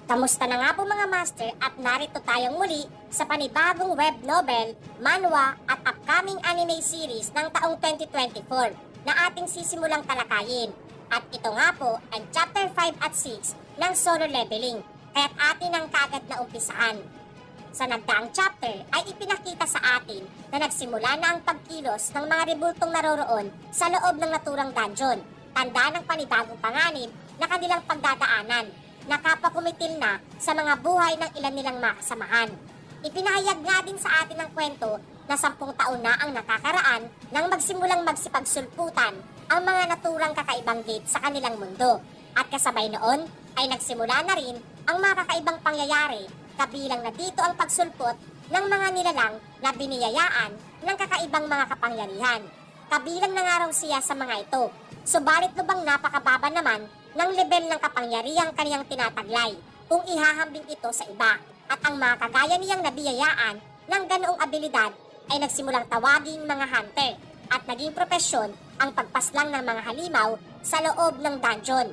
Kamusta na nga po mga master at narito tayong muli sa panibagong web novel, manhwa at upcoming anime series ng taong 2024 na ating sisimulang talakayin. At ito nga po ang chapter 5 at 6 ng solo leveling, kaya't atin ang kagad na umpisaan. Sa nagdaang chapter ay ipinakita sa atin na nagsimula na ang pagkilos ng mga rebultong naroroon sa loob ng naturang dungeon, tanda ng panibagong panganib na kanilang pagdadaanan. Nakapakumitil na sa mga buhay ng ilan nilang makasamahan. Ipinahayag nga din sa atin ang kwento na 10 taon na ang nakakaraan nang magsimulang magsipagsulputan ang mga naturang kakaibang gate sa kanilang mundo. At kasabay noon ay nagsimula na rin ang mga kakaibang pangyayari, kabilang na dito ang pagsulpot ng mga nilalang na biniyayaan ng kakaibang mga kapangyarihan. Kabilang na nga raw siya sa mga ito, subalit lubang napakababa naman ng level ng kapangyarihang kaniyang tinataglay kung ihahambing ito sa iba. At ang mga kagaya niyang nabiyayaan ng ganoong abilidad ay nagsimulang tawaging mga hunter at naging propesyon ang pagpaslang ng mga halimaw sa loob ng dungeon.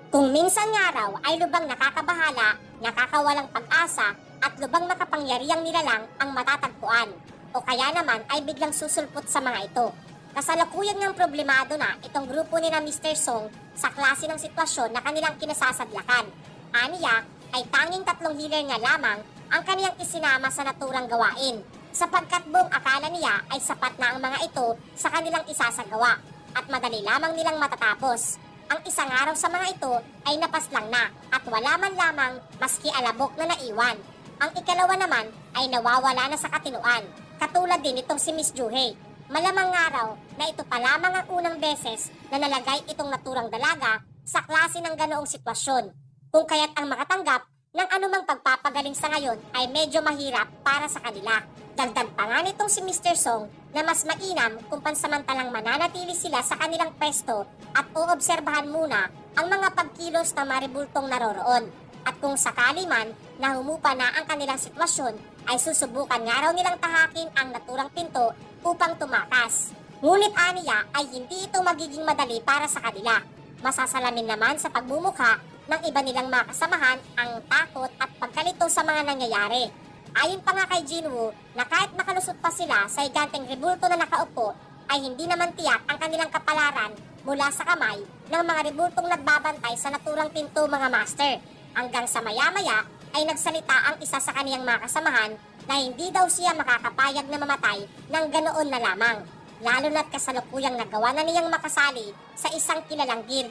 Kung minsan nga raw ay lubang nakakabahala, nakakawalang pag-asa at lubang makapangyarihang nilalang ang matatagpuan o kaya naman ay biglang susulpot sa mga ito. Kasalukuyan ngang problemado na itong grupo ni na Mr. Song sa klase ng sitwasyon na kanilang kinasasadlakan. Aniya ay tanging 3 healer nga lamang ang kaniyang isinama sa naturang gawain, sapagkat buong akala niya ay sapat na ang mga ito sa kanilang isasagawa at madali lamang nilang matatapos. Ang isang araw sa mga ito ay napaslang na at wala man lamang maski alabok na naiwan. Ang ikalawa naman ay nawawala na sa katinuan, katulad din itong si Miss Juhei. Malamang araw na ito pa lamang ang unang beses na nalagay itong naturang dalaga sa klase ng ganoong sitwasyon, kung kaya't ang makatanggap ng anumang pagpapagaling sa ngayon ay medyo mahirap para sa kanila. Dagdag pa nga nitong si Mr. Song na mas mainam kung pansamantalang mananatili sila sa kanilang pwesto at uobserbahan muna ang mga pagkilos ng maribultong naroroon. At kung sakali man na humupa na ang kanilang sitwasyon, ay susubukan nga raw nilang tahakin ang naturang pinto upang tumakas. Ngunit aniya ay hindi ito magiging madali para sa kanila. Masasalamin naman sa pagmumukha ng iba nilang mga kasamahan ang takot at pagkalito sa mga nangyayari. Ayon pa nga kay Jinwoo na kahit makalusot pa sila sa higanteng rebulto na nakaupo, ay hindi naman tiyak ang kanilang kapalaran mula sa kamay ng mga rebultong nagbabantay sa naturang pinto, mga master. Hanggang sa maya-maya ay nagsalita ang isa sa kaniyang mga kasamahan na hindi daw siya makakapayag na mamatay ng ganoon na lamang, lalo na't kasalukuyang nagawa na niyang makasali sa isang kilalang guild.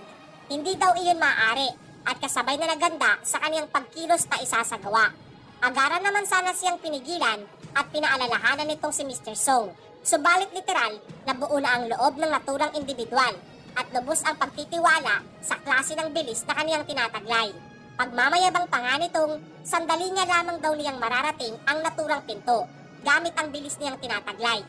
Hindi daw iyon maaari at kasabay na naganda sa kaniyang pagkilos na isasagawa. Agaran naman sana siyang pinigilan at pinaalalahanan nitong si Mr. Song. Subalit literal na buo na ang loob ng naturang individual at lubos ang pagtitiwala sa klase ng bilis na kaniyang tinataglay. Pagmamayabang pa nga nitong sandali nga lamang daw niyang mararating ang naturang pinto gamit ang bilis niyang tinataglay.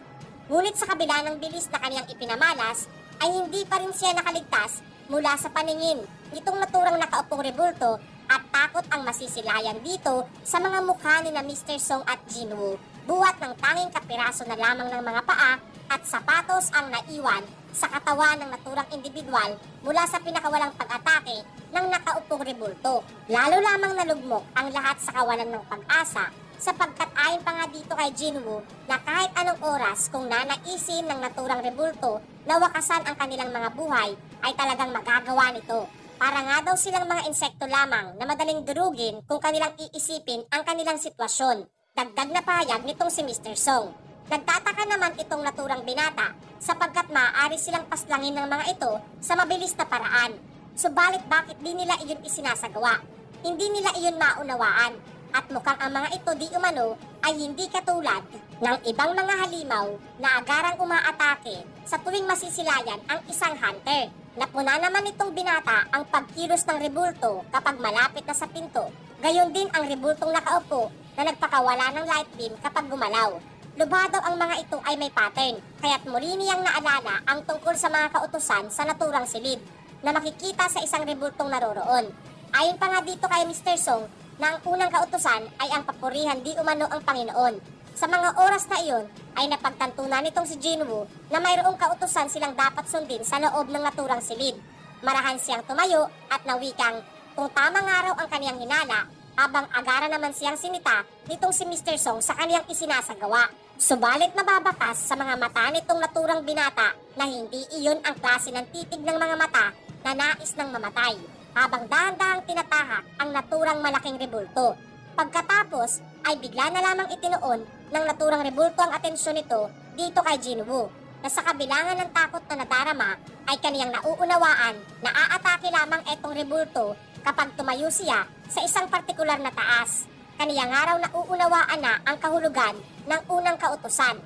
Ngunit sa kabila ng bilis na kaniyang ipinamalas ay hindi pa rin siya nakaligtas mula sa paningin nitong naturang nakaupong rebulto at takot ang masisilayan dito sa mga mukha ni na Mr. Song at Jinwoo. Buhat ng tanging kapiraso na lamang ng mga paa at sapatos ang naiwan sa katawan ng naturang individual mula sa pinakawalang pag-atake ng nakaupong rebulto. Lalo lamang nalugmok ang lahat sa kawalan ng pag-asa, sapagkat ayon pa nga dito kay Jinwoo na kahit anong oras kung nanaisin ng naturang rebulto na wakasan ang kanilang mga buhay ay talagang magagawa nito. Para nga daw silang mga insekto lamang na madaling durugin kung kanilang iisipin ang kanilang sitwasyon. Dagdag na pahayag nitong si Mr. Song. Nagtataka naman itong naturang binata sapagkat maaari silang paslangin ng mga ito sa mabilis na paraan. Subalit bakit di nila iyon isinasagawa? Hindi nila iyon maunawaan at mukhang ang mga ito di umano ay hindi katulad ng ibang mga halimaw na agarang umaatake sa tuwing masisilayan ang isang hunter. Napuna naman itong binata ang pagkilos ng rebulto kapag malapit na sa pinto. Gayon din ang rebultong nakaupo na nagpakawala ng light beam kapag gumalaw. Lubha daw ang mga ito ay may pattern, kaya't muli niyang naalala ang tungkol sa mga kautusan sa naturang silid na makikita sa isang rebultong naroroon. Ayon pa nga dito kay Mr. Song na ang unang kautusan ay ang papurihan di umano ang Panginoon. Sa mga oras na iyon ay napagtantunan nitong si Jinwoo na mayroong kautusan silang dapat sundin sa loob ng naturang silid. Marahan siyang tumayo at nawikang kung tamang araw ang kaniyang hinala habang agara naman siyang sinita nitong si Mr. Song sa kaniyang isinasagawa. Subalit nababakas sa mga mata nitong naturang binata na hindi iyon ang klase ng titig ng mga mata na nais ng mamatay, habang dahan-dahang tinatahak ang naturang malaking rebulto. Pagkatapos ay bigla na lamang itinuon ng naturang rebulto ang atensyon nito dito kay Jinwoo, na sa kabilangan ng takot na nadarama ay kaniyang nauunawaan na aatake lamang etong rebulto kapag tumayo siya sa isang partikular na taas. Kaniyang araw nauunawaan na ang kahulugan ng unang kautusan.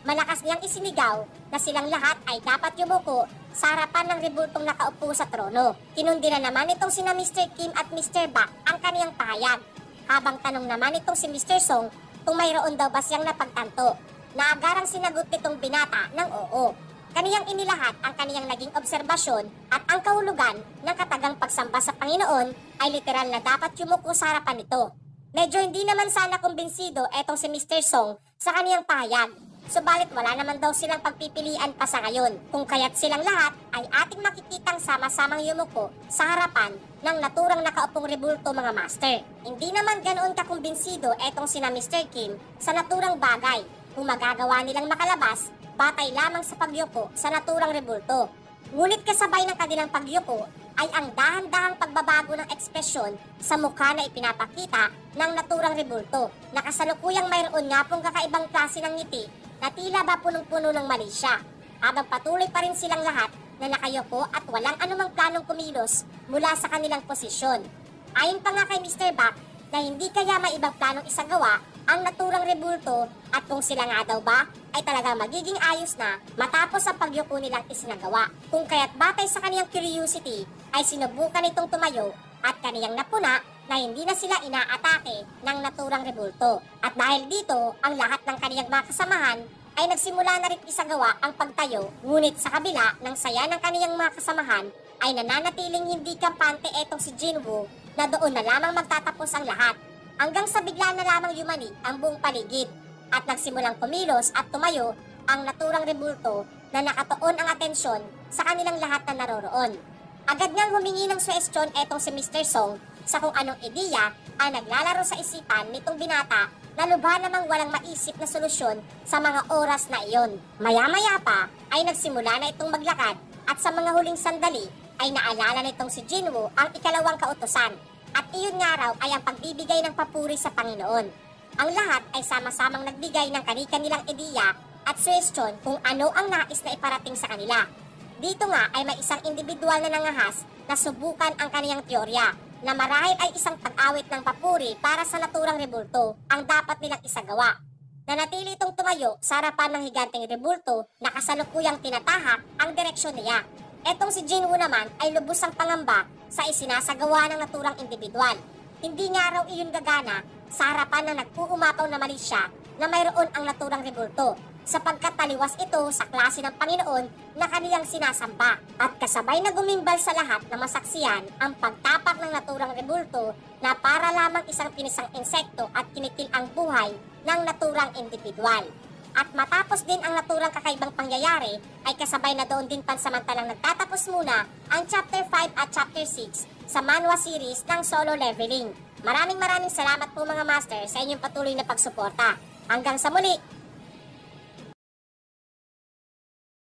Malakas niyang isinigaw na silang lahat ay dapat yumuko sa harapan ng rebultong nakaupo sa trono. Kinundina naman itong sina Mr. Kim at Mr. Bak ang kaniyang pahayag, habang tanong naman itong si Mr. Song kung mayroon daw ba siyang napagtanto. Naagarang sinagot nitong binata ng oo. Kaniyang inilahat ang kaniyang naging obserbasyon at ang kahulugan ng katagang pagsamba sa Panginoon ay literal na dapat yumuko sa harapan nito. Medyo hindi naman sana kumbinsido etong si Mr. Song sa kaniyang pahayag. Subalit wala naman daw silang pagpipilian pa sa ngayon, kung kaya't silang lahat ay ating makikitang sama-samang yumuko sa harapan ng naturang nakaupong rebulto mga master. Hindi naman ganoon kakumbinsido etong sina Mr. Kim sa naturang bagay kung magagawa nilang makalabas batay lamang sa pagyuko sa naturang rebulto. Ngunit kasabay ng kanilang pagyuko ay ang dahan-dahang pagbabago ng ekspresyon sa mukha na ipinapakita ng naturang rebulto, na kasalukuyang mayroon nga pong kakaibang klase ng ngiti na tila ba punong-puno ng mali siya, habang patuloy pa rin silang lahat na nakayuko at walang anumang planong kumilos mula sa kanilang posisyon. Ayon pa nga kay Mr. Bak na hindi kaya may ibang planong isagawa ang naturang rebulto at kung sila nga daw ba ay talagang magiging ayos na matapos ang pagyuko nilang isinagawa. Kung kaya't batay sa kaniyang curiosity ay sinubukan itong tumayo at kaniyang napuna na hindi na sila inaatake ng naturang rebulto. At dahil dito, ang lahat ng kaniyang mga kasamahan ay nagsimula na rin isagawa ang pagtayo, ngunit sa kabila ng saya ng kaniyang mga kasamahan ay nananatiling hindi kampante etong si Jinwoo na doon na lamang magtatapos ang lahat, hanggang sa bigla na lamang yumanig ang buong paligid at nagsimulang kumilos at tumayo ang naturang rebulto na nakatuon ang atensyon sa kanilang lahat na naroroon. Agad ngang humingi ng suwestyon etong si Mr. Song sa kung anong ideya ang naglalaro sa isipan nitong binata na lubha namang walang maisip na solusyon sa mga oras na iyon. Maya-maya pa ay nagsimula na itong maglakad at sa mga huling sandali ay naalala nitong si Jinwoo ang ikalawang kautusan. At iyon nga raw ay ang pagbibigay ng papuri sa Panginoon. Ang lahat ay sama-samang nagbigay ng kani-kanilang ideya at suwestyon kung ano ang nais na iparating sa kanila. Dito nga ay may isang individual na nangahas na subukan ang kaniyang teorya na marahil ay isang pag-awit ng papuri para sa naturang rebulto ang dapat nilang isagawa. Nanatili itong tumayo sa harapan ng higanteng rebulto na kasalukuyang tinatahak ang direksyon niya. Etong si Jinwoo naman ay lubos ang pangamba sa isinasagawa ng naturang individual. Hindi nga raw iyon gagana sa harapan ng nagpuumapaw na mali siya na mayroon ang naturang rebulto, sapagkat taliwas ito sa klase ng Panginoon na kaniyang sinasamba. At kasabay na gumimbal sa lahat na masaksiyan ang pagtapak ng naturang rebulto na para lamang isang pinisang insekto at kinitil ang buhay ng naturang individual. At matapos din ang naturang kakaibang pangyayari, ay kasabay na doon din pansamantalang nagtatapos muna ang Chapter 5 at Chapter 6 sa manhwa series ng Solo Leveling. Maraming salamat po mga master sa inyong patuloy na pagsuporta. Hanggang sa muli!